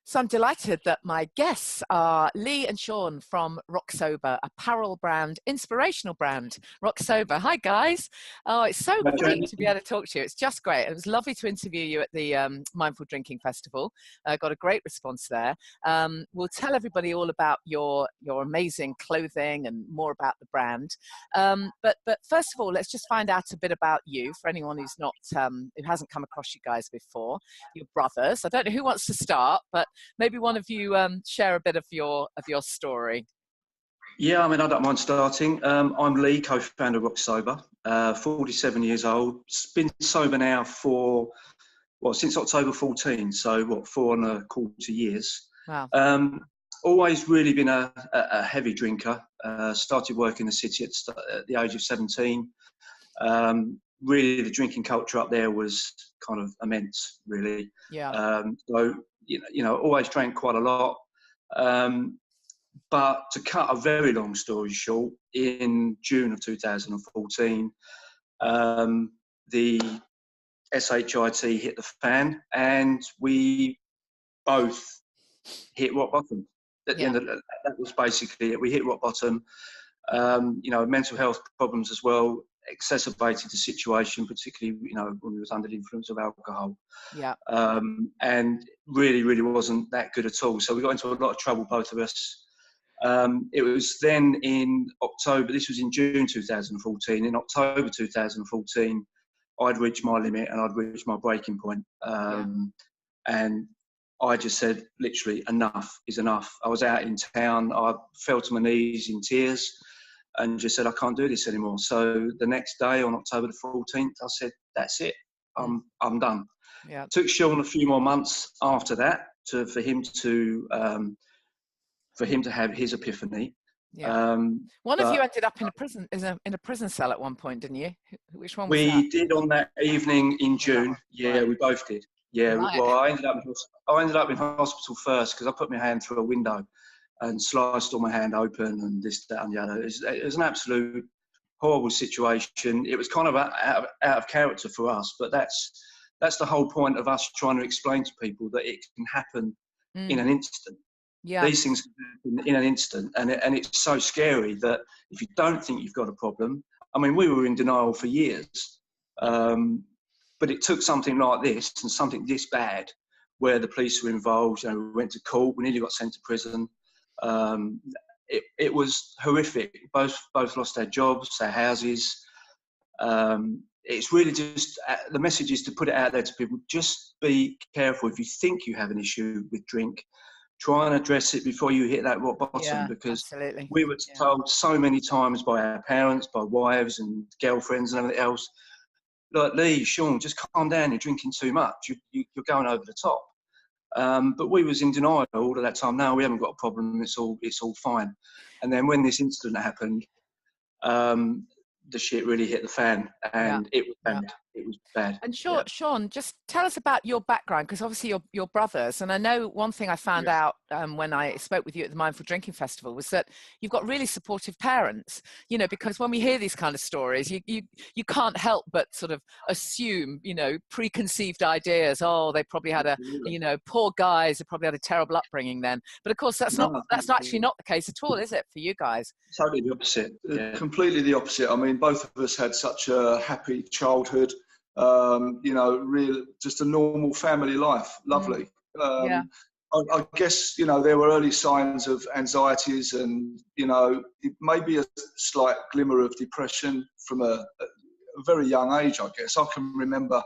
So I'm delighted that my guests are Lee and Shaun from Soba, apparel brand, inspirational brand, Soba. Hi, guys. Oh, it's so Hi, great Janey. to be able to talk to you. It's just great. It was lovely to interview you at the Mindful Drinking Festival. Got a great response there. We'll tell everybody all about your amazing clothing and more about the brand. But first of all, let's just find out a bit about you for anyone who's not who hasn't come across you guys before. Your brothers. I don't know who wants to start, but maybe one of you share a bit of your story. Yeah, I mean, I don't mind starting. I'm Lee, co-founder of Soba, 47 years old. Been sober now for, since October 14, so 4.25 years. Wow. Always really been a heavy drinker. Started working in the city at the age of 17. Really, the drinking culture up there was kind of immense, really. Yeah. So, always drank quite a lot. But to cut a very long story short, in June of 2014, the SHIT hit the fan and we both hit rock bottom. At the end of that was basically it. We hit rock bottom. Mental health problems as well exacerbated the situation, particularly, when we was under the influence of alcohol. Yeah. And really, really wasn't that good at all. So we got into a lot of trouble, both of us. It was then in October, this was in June 2014. In October 2014, I'd reached my limit and I'd reached my breaking point. And I just said, literally, enough is enough. I was out in town. I fell to my knees in tears and just said, I can't do this anymore. So the next day, on October the 14th, I said, that's it. I'm done. Yeah. It took Shaun a few more months after that for him to have his epiphany. Yeah. One of you ended up in a prison cell at one point, didn't you? Which one was that? We did on that evening in June. Yeah, right. We both did. Yeah. Right. Well, I ended up in hospital first because I put my hand through a window and sliced all my hand open and this, that, and the other. It was an absolute horrible situation. It was kind of out of character for us, but that's the whole point of us trying to explain to people that it can happen in an instant. Yeah. These things can happen in an instant, and it's so scary that if you don't think you've got a problem, I mean, we were in denial for years, but it took something like this and something this bad, where the police were involved. We went to court. We nearly got sent to prison. It was horrific. Both lost their jobs, their houses. It's really just the message is to put it out there to people. Just be careful if you think you have an issue with drink. Try and address it before you hit that rock bottom, because absolutely. We were told so many times by our parents, by wives and girlfriends and everything else, like, Lee, Shaun, just calm down, you're drinking too much, you're going over the top. But we was in denial all of that time. No, we haven't got a problem, it's all fine. And then when this incident happened, the shit really hit the fan, and it was bad. It was bad. And Shaun, just tell us about your background, because obviously you're brothers. And I know one thing I found out when I spoke with you at the Mindful Drinking Festival was that you've got really supportive parents. Because when we hear these kind of stories, you can't help but sort of assume, preconceived ideas. Oh, they probably had poor guys. They probably had a terrible upbringing then. But of course, that's actually not the case at all, is it, for you guys? Totally the opposite. Completely the opposite. I mean, both of us had such a happy childhood. Real, just a normal family life. Lovely. I guess, there were early signs of anxieties and, maybe a slight glimmer of depression from a very young age, I guess. I can remember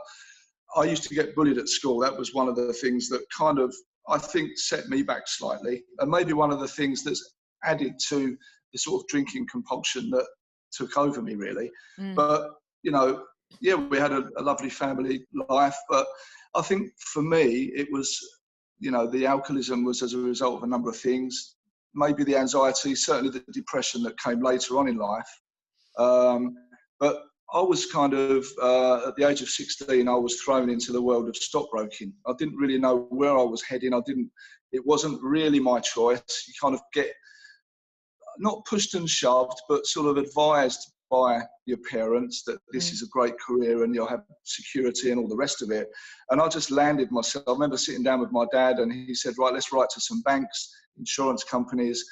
I used to get bullied at school. That was one of the things that kind of, I think, set me back slightly. And maybe one of the things that's added to the sort of drinking compulsion that took over me, really. But, we had a lovely family life. But I think for me, it was, the alcoholism was as a result of a number of things. Maybe the anxiety, certainly the depression that came later on in life. But I was kind of, at the age of 16, I was thrown into the world of stockbroking. I didn't really know where I was heading. It wasn't really my choice. You kind of get, not pushed and shoved, but sort of advised by your parents that this is a great career and you'll have security and all the rest of it. And I just landed myself. I remember sitting down with my dad and he said, right, let's write to some banks, insurance companies.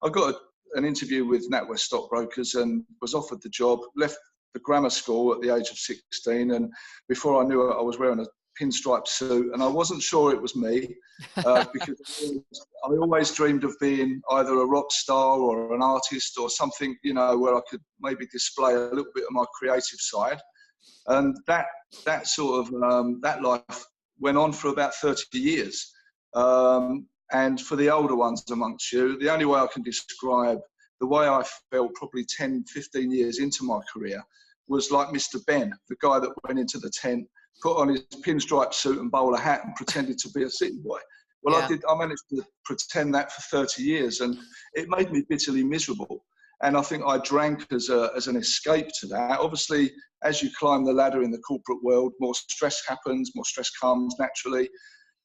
I got an interview with NatWest Stockbrokers and was offered the job, left the grammar school at the age of 16. And before I knew it, I was wearing a pinstripe suit, and I wasn't sure it was me because I always dreamed of being either a rock star or an artist or something, you know, where I could maybe display a little bit of my creative side. And that sort of that life went on for about 30 years. And for the older ones amongst you, the only way I can describe the way I felt probably 10, 15 years into my career was like Mr. Ben, the guy that went into the tent, put on his pinstripe suit and bowler hat and pretended to be a city boy. Well, yeah. I managed to pretend that for 30 years and it made me bitterly miserable. And I think I drank as an escape to that. Obviously, as you climb the ladder in the corporate world, more stress happens, more stress comes naturally.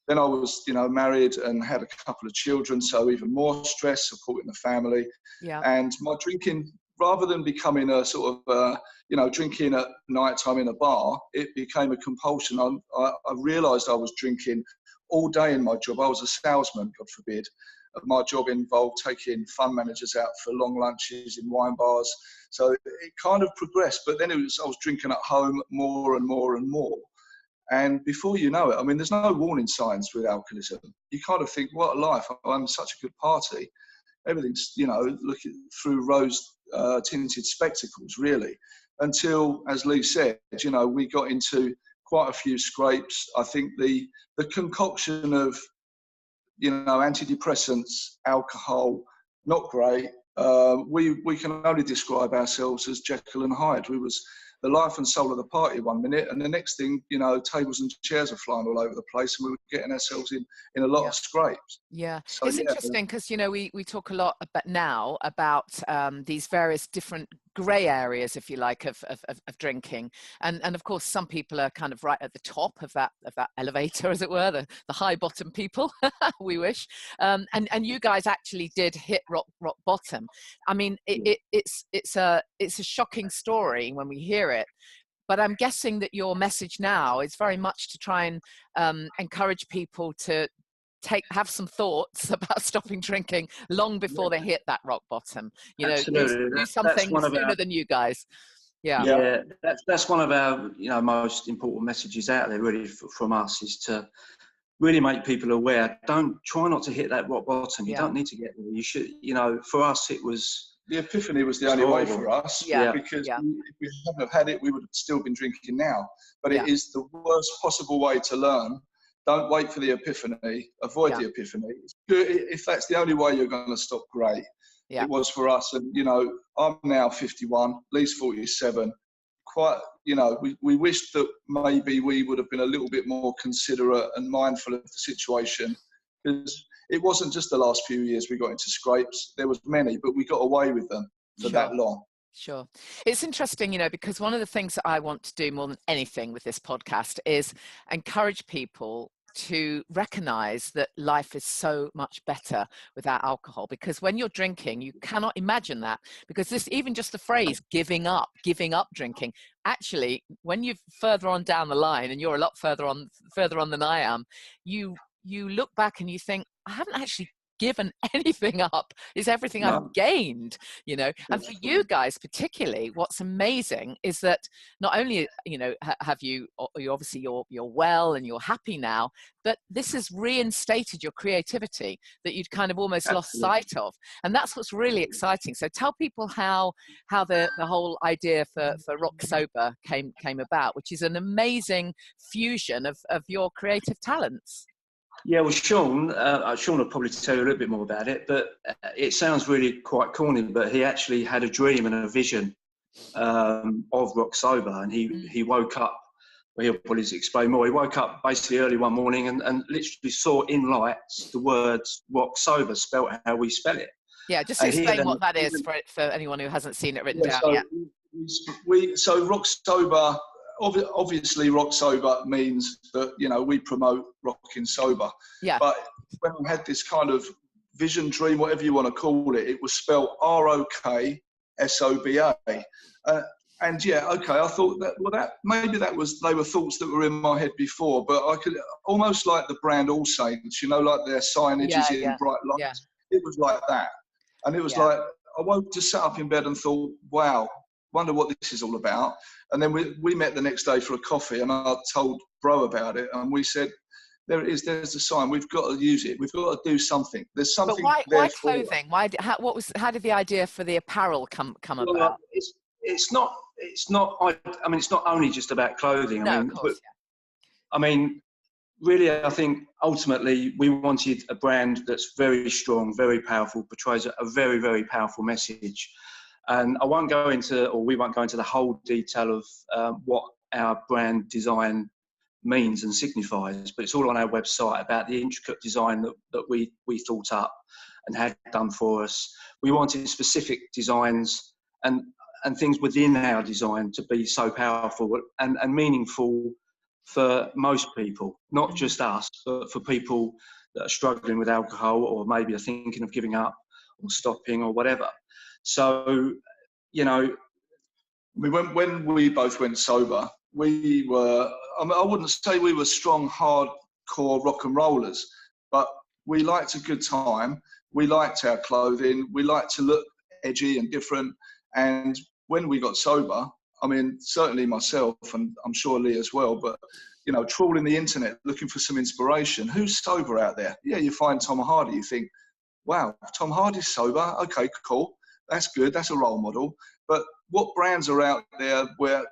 Then I was, you know, married and had a couple of children, so even more stress, supporting the family. Yeah. And my drinking, rather than becoming a sort of, you know, drinking at night time in a bar, it became a compulsion. I realised I was drinking all day in my job. I was a salesman, God forbid. My job involved taking fund managers out for long lunches in wine bars. So it kind of progressed, but then I was drinking at home more and more and more. And before you know it, I mean, there's no warning signs with alcoholism. You kind of think, what a life, I'm such a good party. Everything's, you know, looking through rose-tinted spectacles, really. Until, as Lee said, you know, we got into quite a few scrapes. I think the concoction of, you know, antidepressants, alcohol, not great. We can only describe ourselves as Jekyll and Hyde. We was the life and soul of the party one minute, and the next thing, you know, tables and chairs are flying all over the place, and we were getting ourselves in a lot of scrapes. Yeah, so, it's interesting because, you know, we talk a lot about these various different grey areas, if you like, of drinking, and of course some people are kind of right at the top of that elevator, as it were, the high bottom people. We wish, and you guys actually did hit rock bottom. I mean, it's a shocking story when we hear it. But I'm guessing that your message now is very much to try and encourage people to have some thoughts about stopping drinking long before they hit that rock bottom. You know, do something sooner than you guys. Yeah, that's one of our, you know, most important messages out there, really, from us, is to really make people aware. Try not to hit that rock bottom. You don't need to get there. You should, you know, for us it was. The epiphany was the only way for us, because if we hadn't have had it, we would have still been drinking now. But it is the worst possible way to learn. Don't wait for the epiphany. Avoid the epiphany. If that's the only way you're going to stop, great. Yeah. It was for us. And, you know, I'm now 51, Lee's 47. Quite, you know, we wished that maybe we would have been a little bit more considerate and mindful of the situation. Because it wasn't just the last few years we got into scrapes. There was many, but we got away with them for that long. Sure. It's interesting, you know, because one of the things that I want to do more than anything with this podcast is encourage people to recognize that life is so much better without alcohol, because when you're drinking, you cannot imagine that, because this, even just the phrase giving up drinking, actually, when you're further on down the line, and you're a lot further on than I am, you look back and you think, I haven't actually given anything up. Is everything I've gained, you know. And for you guys particularly, what's amazing is that not only, you know, have you obviously you're well and you're happy now, but this has reinstated your creativity that you'd kind of almost lost sight of, and that's what's really exciting. So tell people how the whole idea for Rock Soba came about, which is an amazing fusion of your creative talents. Yeah, well, Shaun will probably tell you a little bit more about it, but it sounds really quite corny, but he actually had a dream and a vision of Rock Soba, and he woke up, well, he'll probably explain more, he woke up basically early one morning and literally saw in lights the words Rock Soba, spelt how we spell it. Yeah, just explain what that is for anyone who hasn't seen it written down yet. So Rock Soba, obviously Rock Soba means that, you know, we promote rocking sober. Yeah. But when I had this kind of vision, dream, whatever you want to call it, it was spelled ROKSOBA. And yeah, okay, I thought that, well, that maybe they were thoughts that were in my head before, but I could almost like the brand All Saints, you know, like their signage is in bright lights. It was like that. And it was like, I woke to sat up in bed and thought, wow, wonder what this is all about. And then we met the next day for a coffee, and I told Bro about it, and we said, there it is, there's the sign, we've got to use it, we've got to do something. There's something. But why clothing? How did the idea for the apparel come about? It's not I mean, it's not only just about clothing. No, I mean, of course, I mean, really, I think ultimately we wanted a brand that's very strong, very powerful, portrays a very, very powerful message. And we won't go into the whole detail of what our brand design means and signifies, but it's all on our website about the intricate design that we thought up and had done for us. We wanted specific designs and things within our design to be so powerful and meaningful for most people, not just us, but for people that are struggling with alcohol or maybe are thinking of giving up or stopping or whatever. So, you know, I mean, when we both went sober, we were, I mean, I wouldn't say we were strong, hardcore rock and rollers, but we liked a good time. We liked our clothing. We liked to look edgy and different. And when we got sober, I mean, certainly myself, and I'm sure Lee as well, but, you know, trawling the internet, looking for some inspiration. Who's sober out there? Yeah, you find Tom Hardy, you think, wow, Tom Hardy's sober. Okay, cool. That's good. That's a role model. But what brands are out there where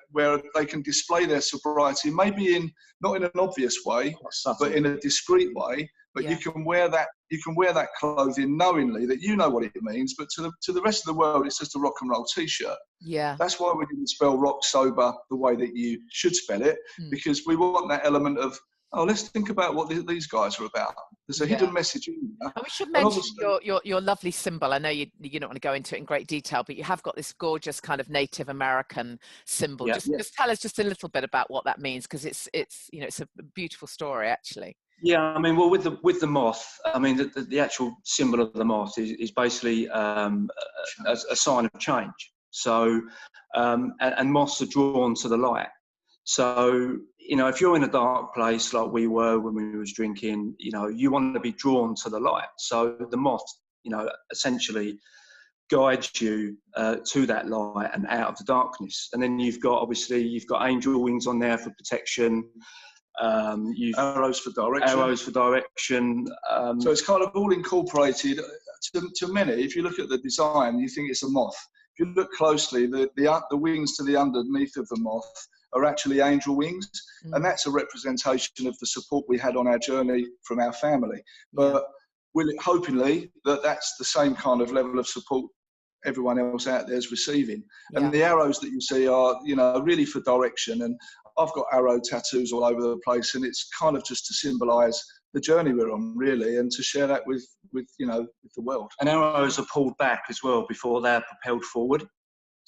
they can display their sobriety, maybe not in an obvious way, but in a discreet way. But you can wear that clothing knowingly that you know what it means. But to the rest of the world, it's just a rock and roll T-shirt. Yeah. That's why we didn't spell rock sober the way that you should spell it, because we want that element of, oh, let's think about what these guys are about. There's a hidden message in there. And we should mention your lovely symbol. I know you don't want to go into it in great detail, but you have got this gorgeous kind of Native American symbol. Just tell us just a little bit about what that means, because it's you know, it's a beautiful story actually. Yeah, I mean, well, with the moth, I mean, the actual symbol of the moth is basically a sign of change. So, and moths are drawn to the light. So, you know, if you're in a dark place like we were when we was drinking, you know, you want to be drawn to the light. So the moth, you know, essentially guides you to that light and out of the darkness. And then you've got angel wings on there for protection. Arrows for direction. So it's kind of all incorporated. To many, if you look at the design, you think it's a moth. If you look closely, the wings to the underneath of the moth are actually angel wings, and that's a representation of the support we had on our journey from our family. But hopefully that's the same kind of level of support everyone else out there is receiving. And the arrows that you see are, you know, really for direction. And I've got arrow tattoos all over the place, and it's kind of just to symbolise the journey we're on, really, and to share that with you know, with the world. And arrows are pulled back as well before they're propelled forward.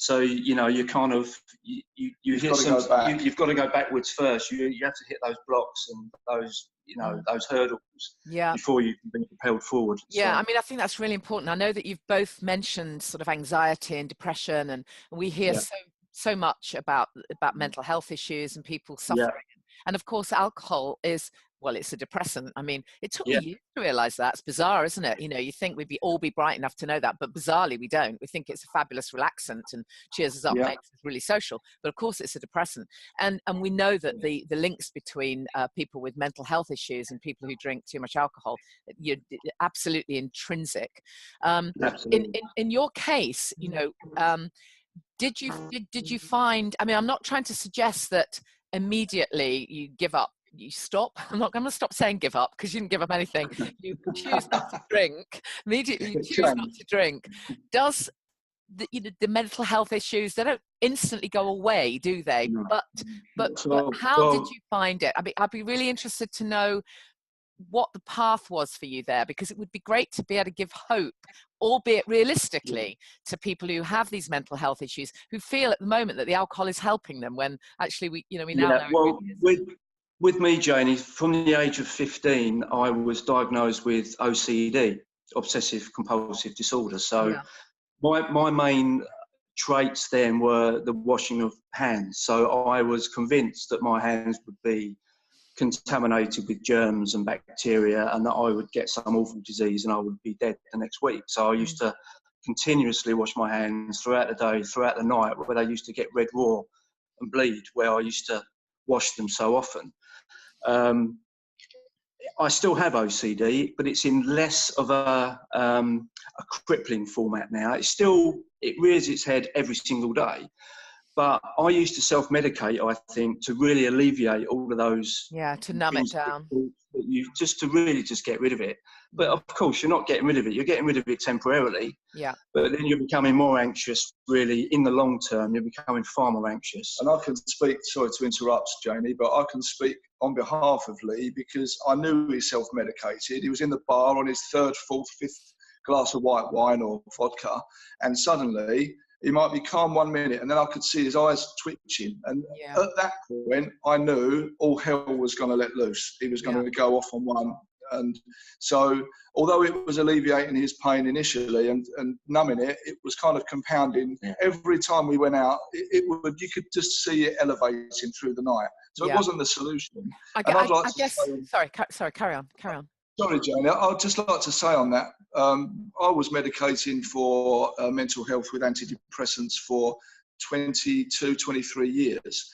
So, you know, you kind of you've got to go backwards first. You have to hit those blocks and those, you know, those hurdles before you can be propelled forward. Yeah, so. I mean, I think that's really important. I know that you've both mentioned sort of anxiety and depression, and we hear so much about mental health issues and people suffering. And of course, alcohol is, well, it's a depressant. I mean, it took me years to realise that. It's bizarre, isn't it? You know, you think we'd all be bright enough to know that, but bizarrely we don't. We think it's a fabulous relaxant and cheers us up, makes us really social. But of course, it's a depressant. And we know that the links between people with mental health issues and people who drink too much alcohol, you're absolutely intrinsic. In your case, you know, did you find? I mean, I'm not trying to suggest that immediately you give up. You stop. I'm going to stop saying give up, because you didn't give up anything. You choose not to drink. Immediately you choose not to drink. Does the mental health issues, they don't instantly go away, do they? But how did you find it? I mean, I'd be really interested to know what the path was for you there, because it would be great to be able to give hope, albeit realistically, to people who have these mental health issues, who feel at the moment that the alcohol is helping them, when actually we now know. Well, with me, Janey, from the age of 15, I was diagnosed with OCD, obsessive compulsive disorder. So my main traits then were the washing of hands. So I was convinced that my hands would be contaminated with germs and bacteria, and that I would get some awful disease and I would be dead the next week. So I used to continuously wash my hands throughout the day, throughout the night, where they used to get red raw and bleed, where I used to wash them so often. I still have OCD, but it's in less of a crippling format now. It rears its head every single day. But I used to self-medicate, I think, to really alleviate all of those. Yeah, to numb it down. Just to really just get rid of it. But of course, you're not getting rid of it. You're getting rid of it temporarily. Yeah. But then you're becoming more anxious, really, in the long term. You're becoming far more anxious. And I can speak, sorry to interrupt, Janey, but I can speak on behalf of Lee, because I knew he self-medicated. He was in the bar on his third, fourth, fifth glass of white wine or vodka, and suddenly he might be calm 1 minute, and then I could see his eyes twitching. And at that point, I knew all hell was going to let loose. He was going to go off on one. And so, although it was alleviating his pain initially and numbing it, it was kind of compounding. Every time we went out, you could just see it elevating through the night. So it wasn't the solution. Sorry, carry on. Sorry, Janey. I'd just like to say on that, I was medicating for mental health with antidepressants for 22, 23 years.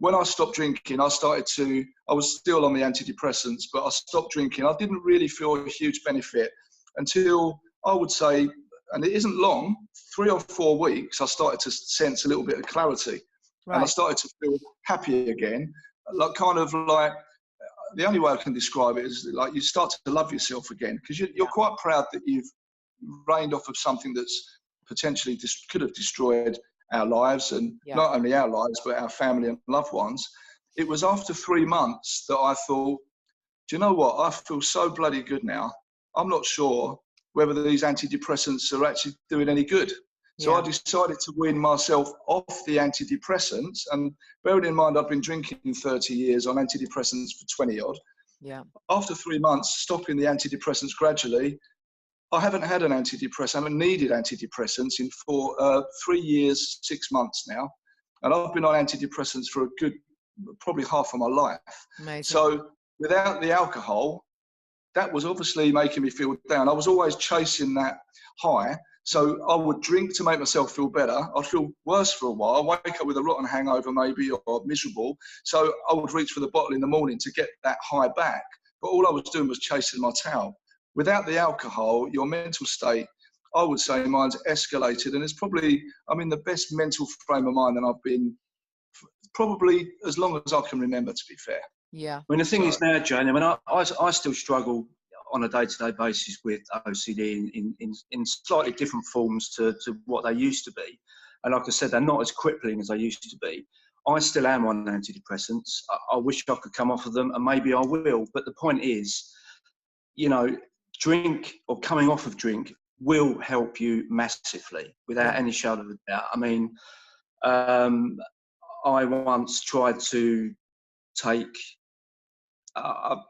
When I stopped drinking, I was still on the antidepressants, but I stopped drinking. I didn't really feel a huge benefit until, I would say, and it isn't long, 3 or 4 weeks, I started to sense a little bit of clarity. Right. And I started to feel happy again. The only way I can describe it is like you start to love yourself again, because you're quite proud that you've reigned off of something that's potentially could have destroyed our lives, and not only our lives, but our family and loved ones. It was after 3 months that I thought, do you know what? I feel so bloody good now. I'm not sure whether these antidepressants are actually doing any good. So I decided to wean myself off the antidepressants, and bearing in mind I've been drinking 30 years on antidepressants for 20 odd. Yeah. After 3 months, stopping the antidepressants gradually, I haven't had an antidepressant. I haven't needed antidepressants for 3 years, 6 months now. And I've been on antidepressants for a good, probably half of my life. Amazing. So without the alcohol, that was obviously making me feel down. I was always chasing that high. So I would drink to make myself feel better. I'd feel worse for a while, wake up with a rotten hangover maybe, or miserable. So I would reach for the bottle in the morning to get that high back. But all I was doing was chasing my tail. Without the alcohol, your mental state, I would say mine's escalated. And it's probably, I'm in the best mental frame of mind than I've been probably as long as I can remember, to be fair. Yeah. I mean, the thing is now, Jane, I mean, I still struggle on a day-to-day basis with OCD in slightly different forms to what they used to be. And like I said, they're not as crippling as they used to be. I still am on antidepressants. I wish I could come off of them, and maybe I will. But the point is, you know, drink or coming off of drink will help you massively, without any shadow of a doubt. I mean, I once tried to take,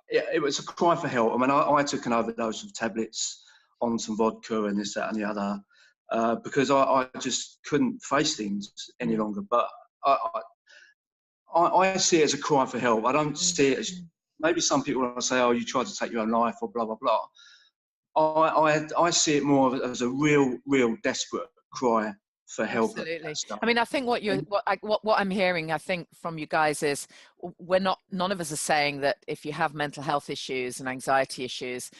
it was a cry for help. I mean, I took an overdose of tablets on some vodka and this, that and the other, because I just couldn't face things any longer. But I see it as a cry for help. I don't see it as, maybe some people want to say, oh, you tried to take your own life or blah, blah, blah. I see it more as a real desperate cry for help. Absolutely. I mean, I think what I'm hearing, I think, from you guys is none of us are saying that if you have mental health issues and anxiety issues,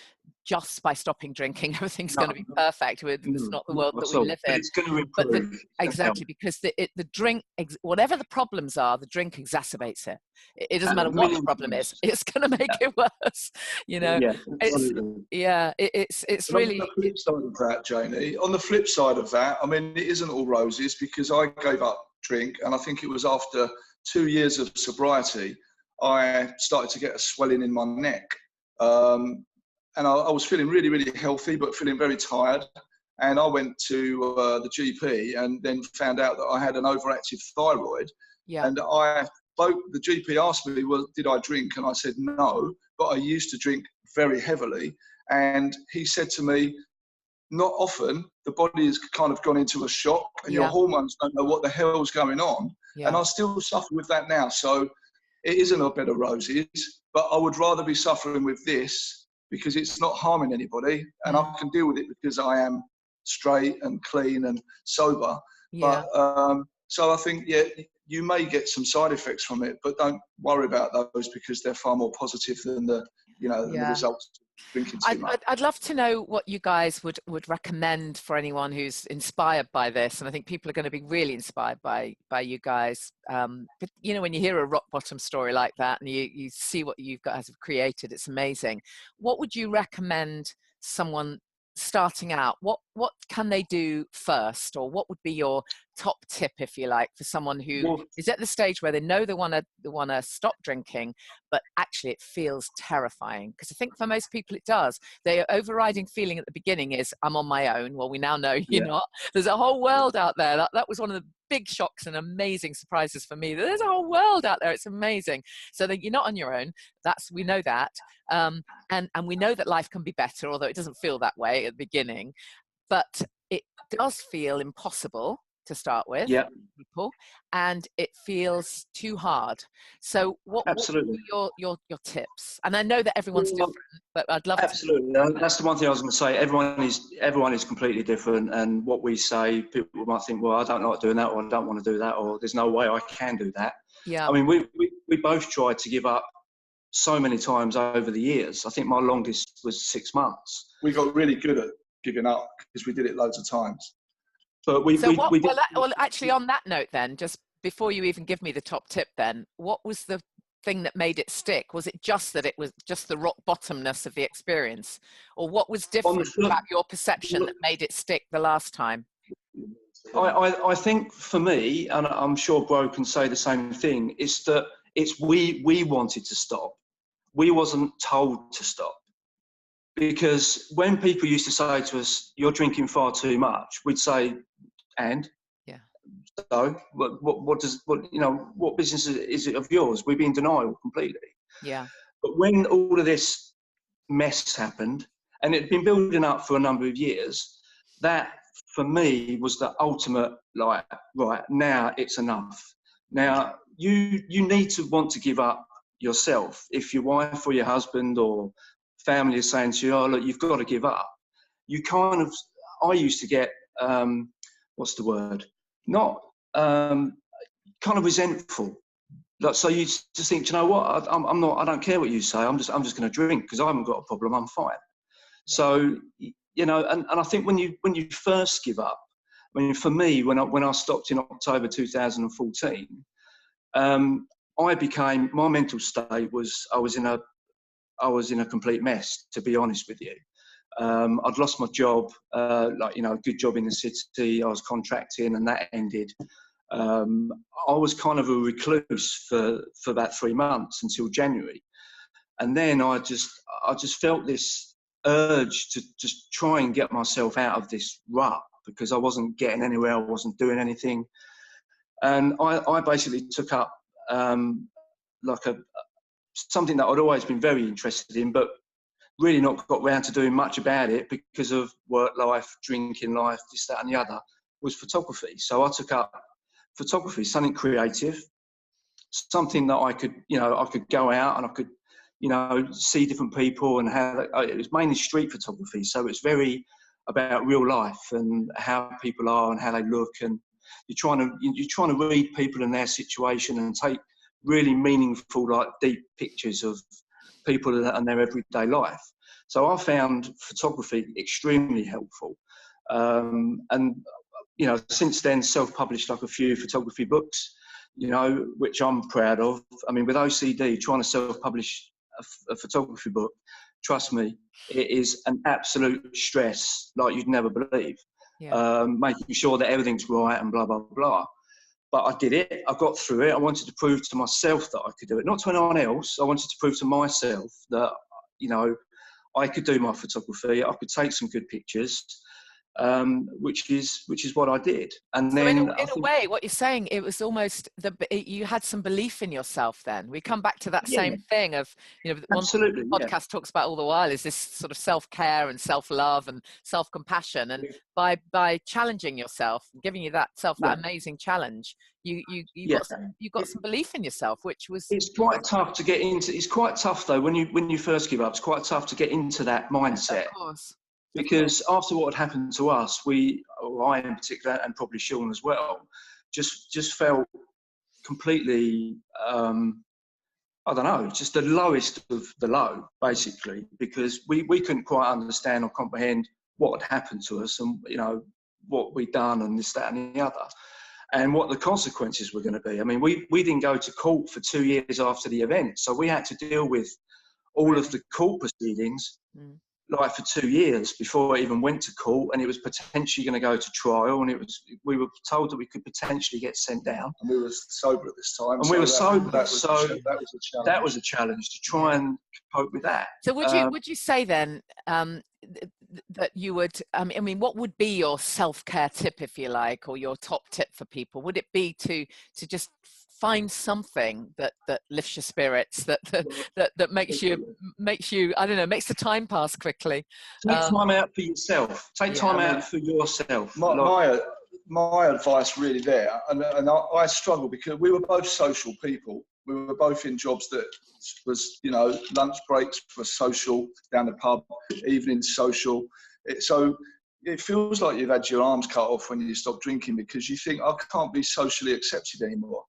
just by stopping drinking, everything's going to be perfect. It's not the world that we live in. It's going to improve. Exactly, because the drink, whatever the problems are, the drink exacerbates it. It doesn't matter what the problem is; it's going to make it worse. You know, it's really. On the flip side of that, Janey, on the flip side of that, I mean, it isn't all roses, because I gave up drink, and I think it was after 2 years of sobriety, I started to get a swelling in my neck. And I was feeling really, really healthy, but feeling very tired. And I went to the GP and then found out that I had an overactive thyroid. Yeah. And the GP asked me, well, did I drink? And I said, no, but I used to drink very heavily. And he said to me, not often, the body has kind of gone into a shock and your hormones don't know what the hell's going on. And I still suffer with that now. So it isn't a bed of roses, but I would rather be suffering with this because it's not harming anybody and I can deal with it because I am straight and clean and sober. But so I think, you may get some side effects from it, but don't worry about those because they're far more positive than the results of drinking too much. I'd love to know what you guys would recommend for anyone who's inspired by this, and I think people are going to be really inspired by you guys. But you know, when you hear a rock bottom story like that and you see what you guys have created, it's amazing. What would you recommend someone starting out? What can they do first, or what would be your top tip, if you like, for someone who is at the stage where they know they want to stop drinking, but actually it feels terrifying? Because I think for most people it does. Their overriding feeling at the beginning is, I'm on my own. Well, we now know you're not. There's a whole world out there. That was one of the big shocks and amazing surprises for me. There's a whole world out there. It's amazing. So that you're not on your own. We know that. And we know that life can be better, although it doesn't feel that way at the beginning. But it does feel impossible to start with, people, and it feels too hard. So what are your tips? And I know that everyone's different, but I'd love absolutely. That's the one thing I was going to say. Everyone is completely different, and what we say, people might think, well, I don't like doing that, or I don't want to do that, or there's no way I can do that. I mean, we both tried to give up so many times over the years. I think my longest was 6 months. We got really good at giving up because we did it loads of times. But actually, on that note, then, just before you even give me the top tip, then, what was the thing that made it stick? Was it just that it was just the rock bottomness of the experience, or what was different about your perception that made it stick the last time? I think for me, and I'm sure Bro can say the same thing, is that we wanted to stop. We wasn't told to stop. Because when people used to say to us, "You're drinking far too much," we'd say, "And?" So what business is it of yours? We'd be in denial completely. But when all of this mess happened, and it had been building up for a number of years, that for me was the ultimate, like, right, now it's enough. Now you need to want to give up yourself. If your wife or your husband or family is saying to you, "Oh, look, you've got to give up," I used to get, what's the word? Not kind of resentful. Like, so you just think, "Do you know what? I don't care what you say. I'm just going to drink because I haven't got a problem. I'm fine." So, and I think when you first give up, I mean, for me, when I stopped in October 2014, my mental state was, I was in a complete mess, to be honest with you. I'd lost my job, a good job in the city. I was contracting, and that ended. I was kind of a recluse for about 3 months until January, and then I just felt this urge to just try and get myself out of this rut because I wasn't getting anywhere. I wasn't doing anything, and I basically took up something that I'd always been very interested in, but really not got round to doing much about it because of work life, drinking life, this, that, and the other, was photography. So I took up photography, something creative, something that I could go out and I could, see different people, and it was mainly street photography. So it's very about real life and how people are and how they look, and you're trying to read people in their situation and take really meaningful, like, deep pictures of people and their everyday life. So I found photography extremely helpful, and since then self-published like a few photography books, which I'm proud of. I mean, with OCD, trying to self-publish a photography book, trust me, it is an absolute stress like you'd never believe. Making sure that everything's right and blah blah blah. But I did it. I got through it. I wanted to prove to myself that I could do it, not to anyone else. I wanted to prove to myself that, I could do my photography. I could take some good pictures. which is what I did. And so then in a way, what you're saying, it was almost you had some belief in yourself. Then we come back to that same thing of, you know, one thing the podcast talks about all the while is this sort of self-care and self-love and self-compassion. And by challenging yourself, giving you that amazing challenge, you got some belief in yourself, which was. It's quite tough to get into. It's quite tough though when you first give up. It's quite tough to get into that mindset. Of course. Because after what had happened to us, I in particular, and probably Shaun as well, just felt completely, I don't know, just the lowest of the low, basically, because we couldn't quite understand or comprehend what had happened to us and, you know, what we'd done and this, that and the other, and what the consequences were going to be. I mean, we didn't go to court for 2 years after the event, so we had to deal with all of the court proceedings. Like for 2 years before it even went to court, and it was potentially going to go to trial, and we were told that we could potentially get sent down. And we were sober at this time. And we were sober, that was a challenge. That was a challenge to try and cope with that. So would you say then that you would, I mean, what would be your self-care tip, if you like, or your top tip for people? Would it be to just find something that lifts your spirits, that makes you I don't know, makes the time pass quickly? Take time out for yourself. Take time out for yourself. My advice really there, and I struggle because we were both social people. We were both in jobs that was, you know, lunch breaks were social, down the pub, evening social. So it feels like you've had your arms cut off when you stop drinking, because you think, I can't be socially accepted anymore.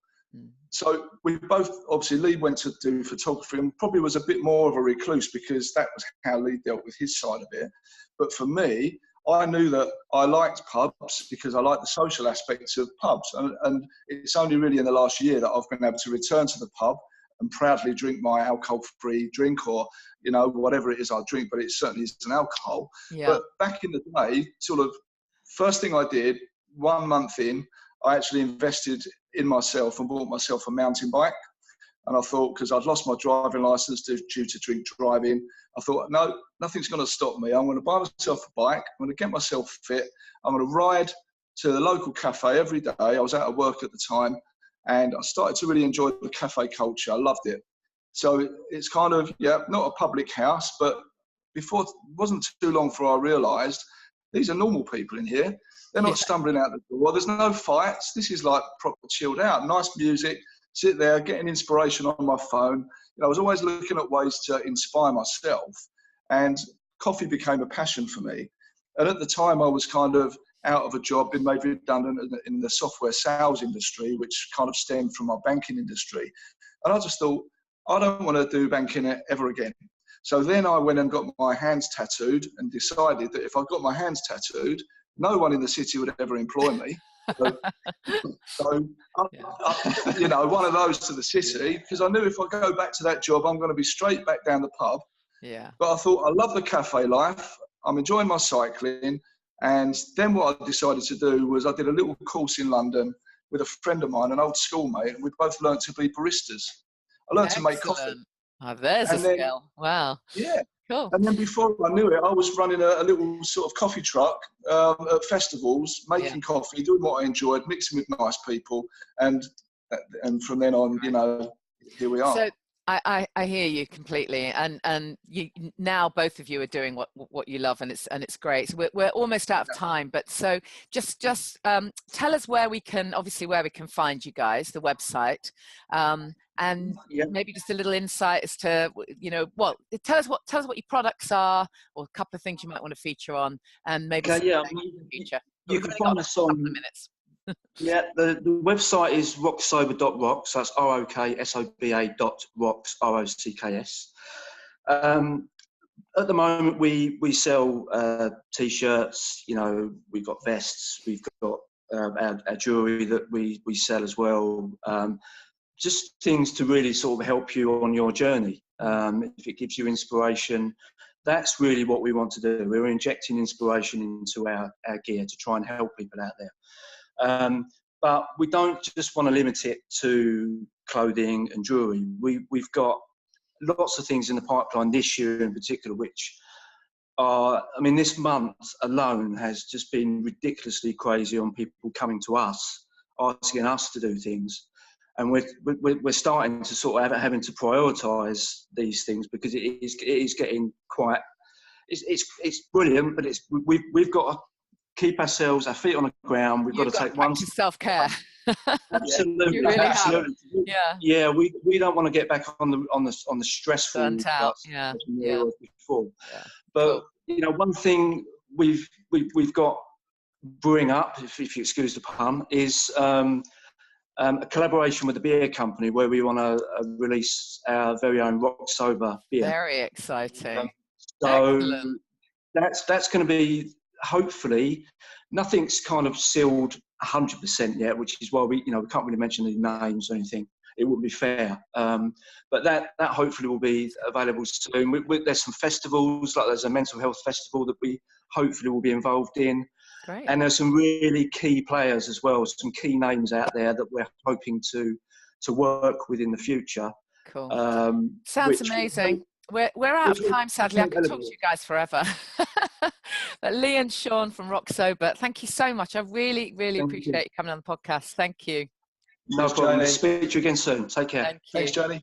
So we both, obviously Lee went to do photography and probably was a bit more of a recluse because that was how Lee dealt with his side of it. But for me, I knew that I liked pubs because I liked the social aspects of pubs. And it's only really in the last year that I've been able to return to the pub and proudly drink my alcohol-free drink, or, you know, whatever it is I drink, but it certainly isn't alcohol. Yeah. But back in the day, sort of first thing I did, 1 month in, I actually invested in myself and bought myself a mountain bike. And I thought, because I'd lost my driving license due to drink driving, I thought, no, nothing's going to stop me. I'm going to buy myself a bike. I'm going to get myself fit. I'm going to ride to the local cafe every day. I was out of work at the time, and I started to really enjoy the cafe culture. I loved it. So it's kind of, not a public house, but before, it wasn't too long before I realised these are normal people in here. They're not stumbling out the door. There's no fights. This is like proper chilled out. Nice music. Sit there, getting inspiration on my phone. You know, I was always looking at ways to inspire myself, and coffee became a passion for me. And at the time, I was kind of out of a job, been made redundant in the software sales industry, which kind of stemmed from my banking industry. And I just thought, I don't want to do banking ever again. So then I went and got my hands tattooed and decided that if I got my hands tattooed, no one in the city would ever employ me. So you know, one of those to the city, because I knew if I go back to that job, I'm going to be straight back down the pub. Yeah. But I thought, I love the cafe life. I'm enjoying my cycling. And then what I decided to do was I did a little course in London with a friend of mine, an old schoolmate, and we both learned to be baristas. I learned to make coffee. Oh, there's a skill. Wow. Yeah. Cool. And then before I knew it, I was running a little sort of coffee truck at festivals, making coffee, doing what I enjoyed, mixing with nice people. And from then on, you know, here we are. So I hear you completely, and you now both of you are doing what you love, and it's great. So we're almost out of time, but so just tell us where we can find you guys, the website, and maybe just a little insight as to, you know, tell us what your products are, or a couple of things you might want to feature on, and maybe in the future. You can find us on. The website is rocksoba.rocks. That's ROKSOBA.rocks, ROCKS. At the moment, we sell t-shirts. You know, we've got vests. We've got our jewellery that we sell as well. Just things to really sort of help you on your journey. If it gives you inspiration, that's really what we want to do. We're injecting inspiration into our gear to try and help people out there. But we don't just want to limit it to clothing and jewellery. We've got lots of things in the pipeline this year in particular, which are, I mean, this month alone has just been ridiculously crazy on people coming to us, asking us to do things. And we're starting to sort of having to prioritise these things, because it is getting quite, it's brilliant, but we've got to keep our feet on the ground. We've got to take one self-care. Absolutely, You really absolutely. have. Yeah, we don't want to get back on the stressful burnt out. before. Yeah. But you know, one thing we've got brewing up, if you excuse the pun, is a collaboration with a beer company where we want to release our very own Soba beer. Very exciting. So excellent. that's going to be, hopefully, nothing's kind of sealed 100% yet, which is why we can't really mention any names or anything. It wouldn't be fair. But that hopefully will be available soon. There's some festivals, like there's a mental health festival that we hopefully will be involved in. Great. And there's some really key players as well, some key names out there that we're hoping to work with in the future. Cool. Sounds amazing. We're out of time, sadly. I could talk to you guys forever. But Lee and Shaun from Soba, thank you so much. I really, really appreciate you coming on the podcast. Thank you. No problem. Speak to you again soon. Take care. Thank you. Thanks, Janey.